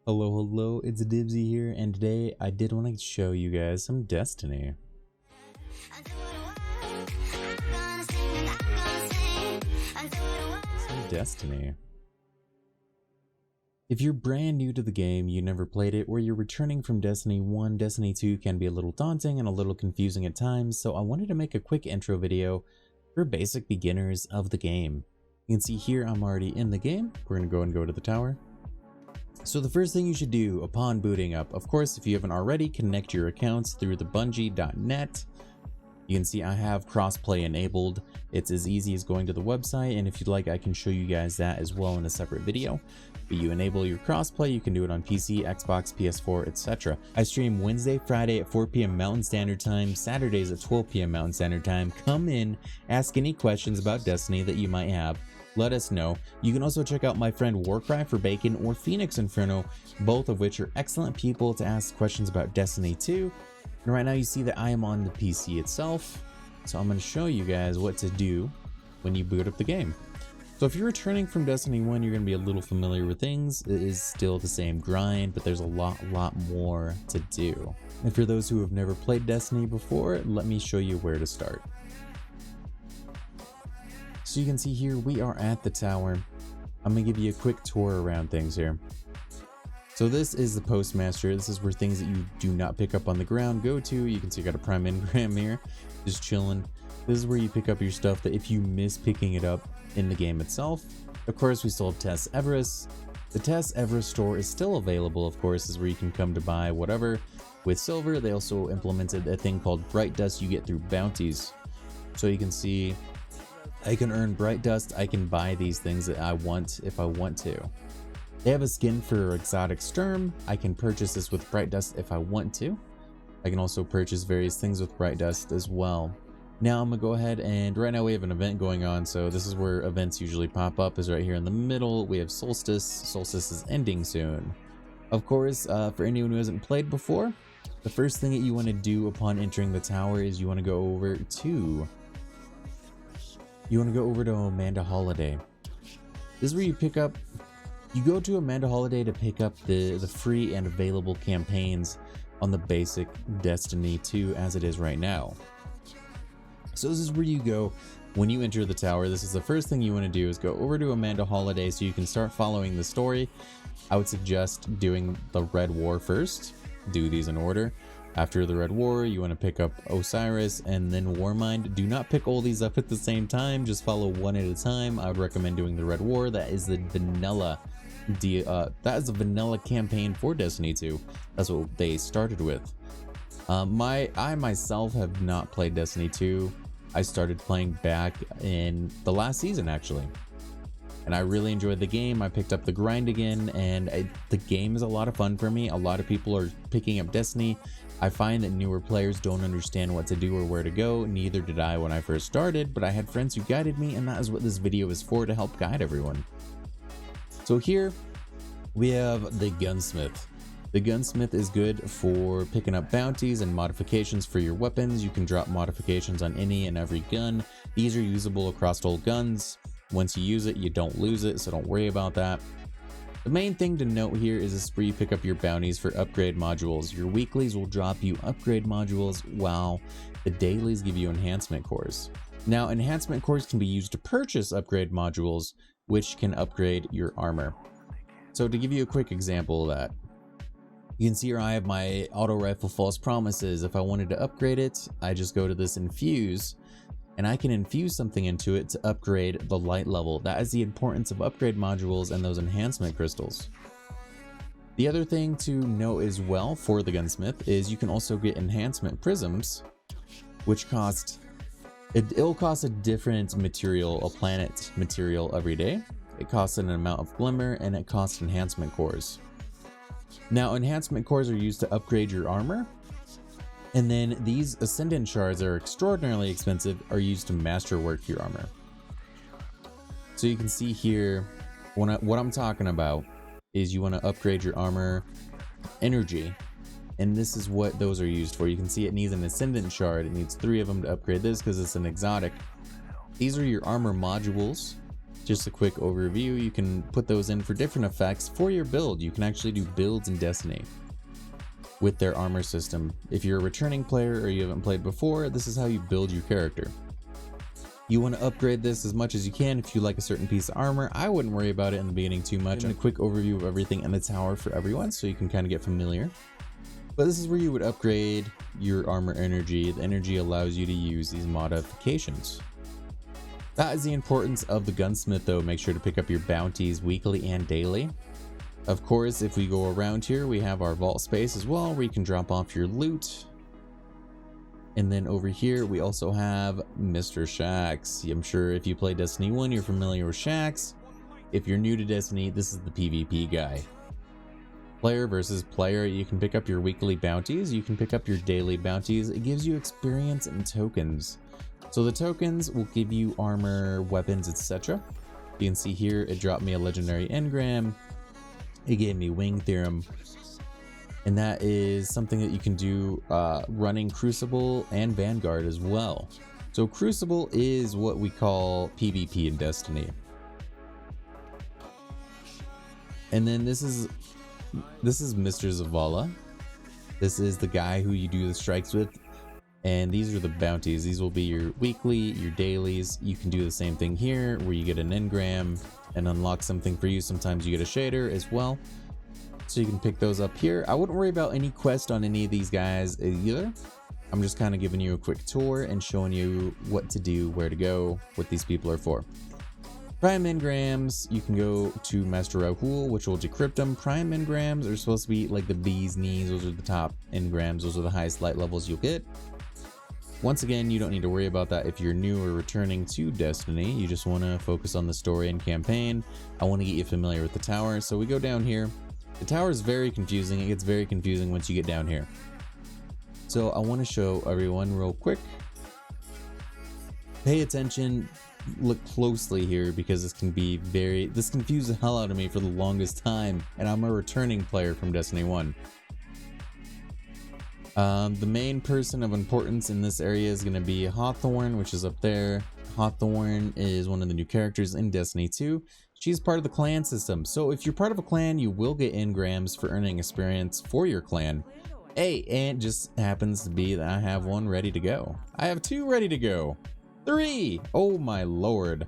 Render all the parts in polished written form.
Hello, it's dibz here, and today I did want to show you guys some Destiny. If you're brand new to the game, you never played it, or you're returning from Destiny 1, Destiny 2 can be a little daunting and a little confusing at times, so I wanted to make a quick intro video for basic beginners of the game. You can see here I'm already in the game. We're going to go to the tower. So the first thing you should do upon booting up, of course, if you haven't already, connect your accounts through the bungie.net. You can see I have crossplay enabled. It's as easy as going to the website, and if you'd like, I can show you guys that as well in a separate video. But you enable your crossplay, you can do it on PC, Xbox, PS4, etc. I stream Wednesday, Friday at 4 p.m. Mountain Standard Time, Saturdays at 12 p.m. Mountain Standard Time. Come in, ask any questions about Destiny that you might have. Let us know. You can also check out my friend Warcry for Bacon or Phoenix Inferno, both of which are excellent people to ask questions about Destiny 2. And right now you see that I am on the PC itself, so I'm going to show you guys what to do when you boot up the game. So if you're returning from Destiny 1, you're going to be a little familiar with things. It is still the same grind, but there's a lot more to do. And for those who have never played Destiny before, let me show you where to start. So you can see here we are at the tower. I'm gonna give you a quick tour around things here. So this is the postmaster. This is where things that you do not pick up on the ground go to. You can see I got a prime engram here, just chilling. This is where you pick up your stuff that if you miss picking it up in the game itself. Of course, we still have Tess Everest. The Tess Everest store is still available, of course, is where you can come to buy whatever. With silver, they also implemented a thing called Bright Dust you get through bounties. So you can see I can earn Bright Dust, I can buy these things that I want if I want to. They have a skin for Exotic Sturm. I can purchase this with Bright Dust if I want to. I can also purchase various things with Bright Dust as well. Now I'm gonna go ahead and right now we have an event going on, so this is where events usually pop up, is right here in the middle. We have Solstice. Solstice is ending soon. Of course, for anyone who hasn't played before, the first thing that you want to do upon entering the tower is you want to go over to Amanda Holiday. This is where you go to Amanda Holiday to pick up the free and available campaigns on the basic Destiny 2 as it is right now. So this is where you go when you enter the tower. This is the first thing you want to do, is go over to Amanda Holiday so you can start following the story. I would suggest doing the Red War first. Do these in order. After the Red War, you want to pick up Osiris and then Warmind. Do not pick all these up at the same time, just follow one at a time. I would recommend doing the Red War. That is the vanilla campaign for Destiny 2. That's what they started with. I myself have not played Destiny 2. I started playing back in the last season actually. And I really enjoyed the game. I picked up the grind again, and the game is a lot of fun for me. A lot of people are picking up Destiny. I find that newer players don't understand what to do or where to go. Neither did I when I first started, but I had friends who guided me, and that is what this video is for, to help guide everyone. So here we have the Gunsmith. The Gunsmith is good for picking up bounties and modifications for your weapons. You can drop modifications on any and every gun. These are usable across all guns. Once you use it, you don't lose it, so don't worry about that. The main thing to note here is this where you pick up your bounties for upgrade modules. Your weeklies will drop you upgrade modules, while the dailies give you enhancement cores. Now, enhancement cores can be used to purchase upgrade modules, which can upgrade your armor. So to give you a quick example of that, you can see here I have my auto rifle False Promises. If I wanted to upgrade it, I just go to this infuse, and I can infuse something into it to upgrade the light level. That is the importance of upgrade modules and those enhancement crystals. The other thing to note as well for the Gunsmith is you can also get enhancement prisms, which it'll cost a different material, a planet material every day. It costs an amount of glimmer, and it costs enhancement cores. Now, enhancement cores are used to upgrade your armor. And then these Ascendant Shards are extraordinarily expensive, are used to masterwork your armor. So you can see here, what I'm talking about is you want to upgrade your armor energy. And this is what those are used for. You can see it needs an Ascendant Shard. It needs 3 of them to upgrade this because it's an exotic. These are your armor modules. just a quick overview. You can put those in for different effects for your build. You can actually do builds in Destiny with their armor system. If you're a returning player or you haven't played before, this is how you build your character. You want to upgrade this as much as you can if you like a certain piece of armor. I wouldn't worry about it in the beginning too much. And a quick overview of everything in the tower for everyone so you can kind of get familiar. But this is where you would upgrade your armor energy. The energy allows you to use these modifications. That is the importance of the gunsmith though. Make sure to pick up your bounties weekly and daily. Of course, if we go around here, we have our vault space as well, where you can drop off your loot. And then over here, we also have Mr. Shaxx. I'm sure if you play Destiny 1, you're familiar with Shaxx. If you're new to Destiny, this is the PvP guy. Player versus player, you can pick up your weekly bounties, you can pick up your daily bounties. It gives you experience and tokens. So the tokens will give you armor, weapons, etc. You can see here, it dropped me a legendary engram. It gave me wing theorem. And that is something that you can do running Crucible and Vanguard as well. So Crucible is what we call PvP in Destiny. And then this is Mr. Zavala. This is the guy who you do the strikes with. And these are the bounties. These will be your weekly, your dailies. You can do the same thing here where you get an engram and unlock something for you. Sometimes you get a shader as well. So you can pick those up here. I wouldn't worry about any quest on any of these guys either. I'm just kind of giving you a quick tour and showing you what to do, where to go, what these people are for. Prime engrams, you can go to Master Rahul, which will decrypt them. Prime engrams are supposed to be like the bee's knees. Those are the top engrams. Those are the highest light levels you'll get. Once again, you don't need to worry about that if you're new or returning to Destiny. You just want to focus on the story and campaign. I want to get you familiar with the tower. So we go down here. The tower is very confusing. It gets very confusing once you get down here. So I want to show everyone real quick. Pay attention, look closely here, because this confused the hell out of me for the longest time, and I'm a returning player from Destiny 1. The main person of importance in this area is going to be Hawthorne, which is up there. Hawthorne is one of the new characters in Destiny 2. She's part of the clan system. So if you're part of a clan, you will get engrams for earning experience for your clan. Hey, and it just happens to be that I have one ready to go. I have 2 ready to go. 3! Oh my lord.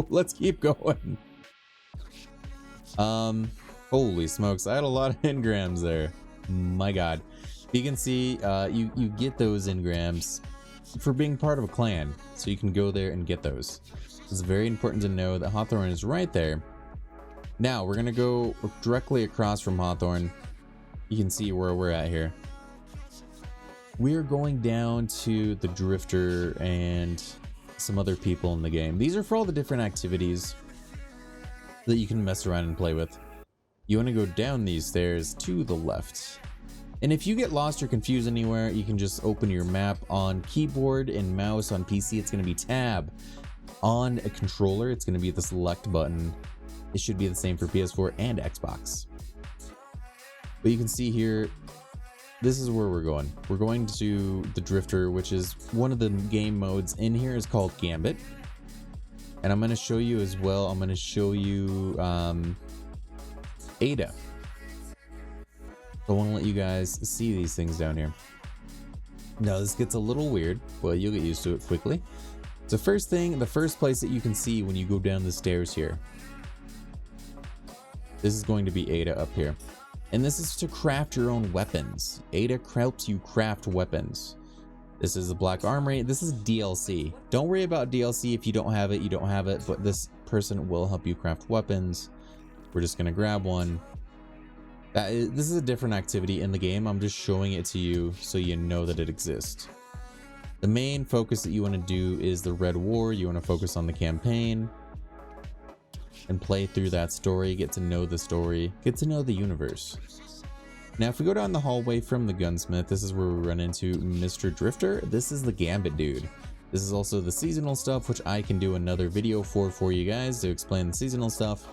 Let's keep going. Holy smokes, I had a lot of engrams there. My god. You can see you get those engrams for being part of a clan, so you can go there and get those. It's very important to know that Hawthorne is right there. Now we're gonna go directly across from Hawthorne. You can see where we're at here. We are going down to the Drifter and some other people in the game. These are for all the different activities that you can mess around and play with. You want to go down these stairs to the left. And if you get lost or confused anywhere, you can just open your map on keyboard and mouse. On PC, it's going to be tab. On a controller, it's going to be the select button. It should be the same for PS4 and Xbox. But you can see here, this is where we're going. We're going to the Drifter, which is one of the game modes in here is called Gambit. And I'm going to show you as well. I'm going to show you Ada. I want to let you guys see these things down here. Now this gets a little weird, but you'll get used to it quickly. So first thing, the first place that you can see when you go down the stairs here. This is going to be Ada up here. And this is to craft your own weapons. Ada helps you craft weapons. This is the Black Armory. This is DLC. Don't worry about DLC. If you don't have it, you don't have it. But this person will help you craft weapons. We're just going to grab one. This is a different activity in the game. I'm just showing it to you so you know that it exists. The main focus that you want to do is the Red War. You want to focus on the campaign and play through that story, get to know the story, get to know the universe. Now, if we go down the hallway from the gunsmith, this is where we run into Mr. Drifter. This is the Gambit dude. This is also the seasonal stuff, which I can do another video for you guys to explain the seasonal stuff.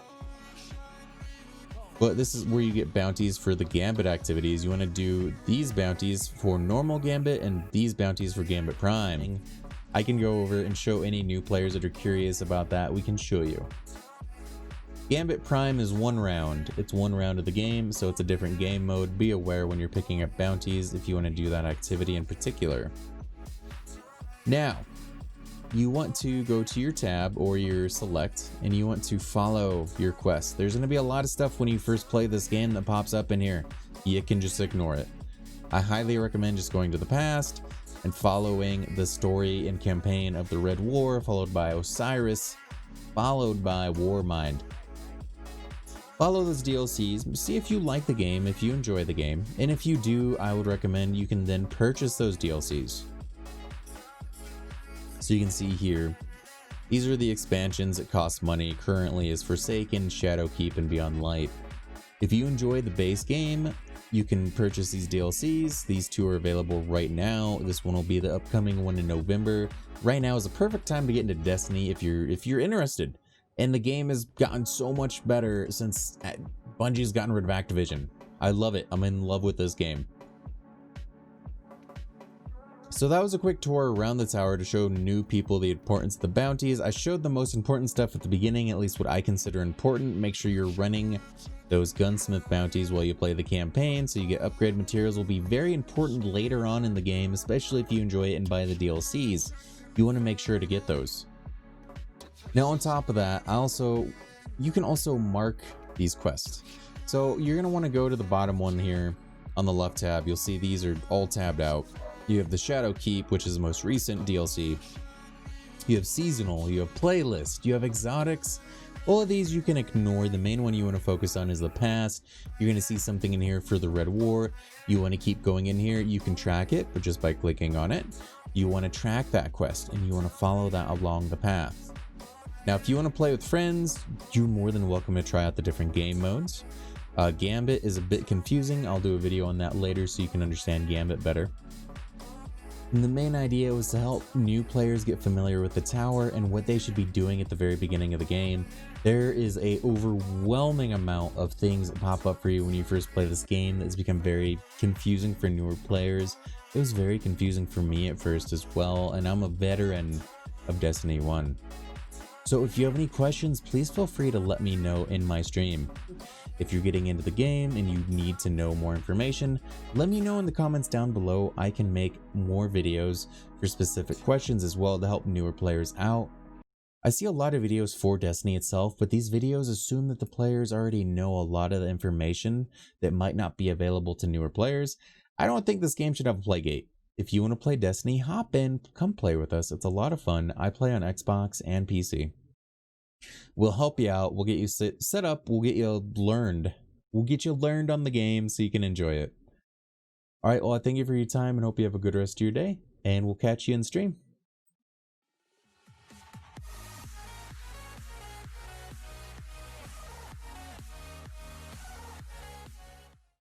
But this is where you get bounties for the Gambit activities. You want to do these bounties for normal Gambit and these bounties for Gambit Prime. I can go over and show any new players that are curious about that. We can show you. Gambit Prime is 1 round. It's 1 round of the game, so it's a different game mode. Be aware when you're picking up bounties if you want to do that activity in particular. Now, you want to go to your tab or your select, and you want to follow your quest. There's going to be a lot of stuff when you first play this game that pops up in here. You can just ignore it. I highly recommend just going to the past and following the story and campaign of the Red War, followed by Osiris, followed by Warmind. Follow those DLCs, see if you like the game, if you enjoy the game, and if you do, I would recommend you can then purchase those DLCs. So you can see here, these are the expansions that cost money. Currently is Forsaken, Shadowkeep, and Beyond Light. If you enjoy the base game, you can purchase these DLCs. These 2 are available right now. This one will be the upcoming one in November. Right now is a perfect time to get into Destiny if you're interested. And the game has gotten so much better since Bungie's gotten rid of Activision. I love it. I'm in love with this game. So that was a quick tour around the tower to show new people the importance of the bounties. I showed the most important stuff at the beginning, at least what I consider important. Make sure you're running those gunsmith bounties while you play the campaign, so you get upgrade materials. Will be very important later on in the game, especially if you enjoy it and buy the DLCs. You want to make sure to get those. Now on top of that, you can also mark these quests. So you're going to want to go to the bottom one here on the left tab. You'll see these are all tabbed out. You have the Shadowkeep, which is the most recent DLC. You have seasonal, you have playlist, you have exotics. All of these you can ignore. The main one you want to focus on is the past. You're going to see something in here for the Red War. You want to keep going in here. You can track it, but just by clicking on it. You want to track that quest and you want to follow that along the path. Now, if you want to play with friends, you're more than welcome to try out the different game modes. Gambit is a bit confusing. I'll do a video on that later so you can understand Gambit better. And the main idea was to help new players get familiar with the tower and what they should be doing at the very beginning of the game. There is a overwhelming amount of things that pop up for you when you first play this game that's become very confusing for newer players. It was very confusing for me at first as well, and I'm a veteran of Destiny 1. So if you have any questions, please feel free to let me know in my stream. If you're getting into the game and you need to know more information, let me know in the comments down below. I can make more videos for specific questions as well to help newer players out. I see a lot of videos for Destiny itself, but these videos assume that the players already know a lot of the information that might not be available to newer players. I don't think this game should have a playgate. If you want to play Destiny, hop in, come play with us. It's a lot of fun. I play on Xbox and PC. We'll help you out. We'll get you set up. We'll get you learned. We'll get you learned on the game so you can enjoy it. All right. Well, I thank you for your time and hope you have a good rest of your day. And we'll catch you in stream.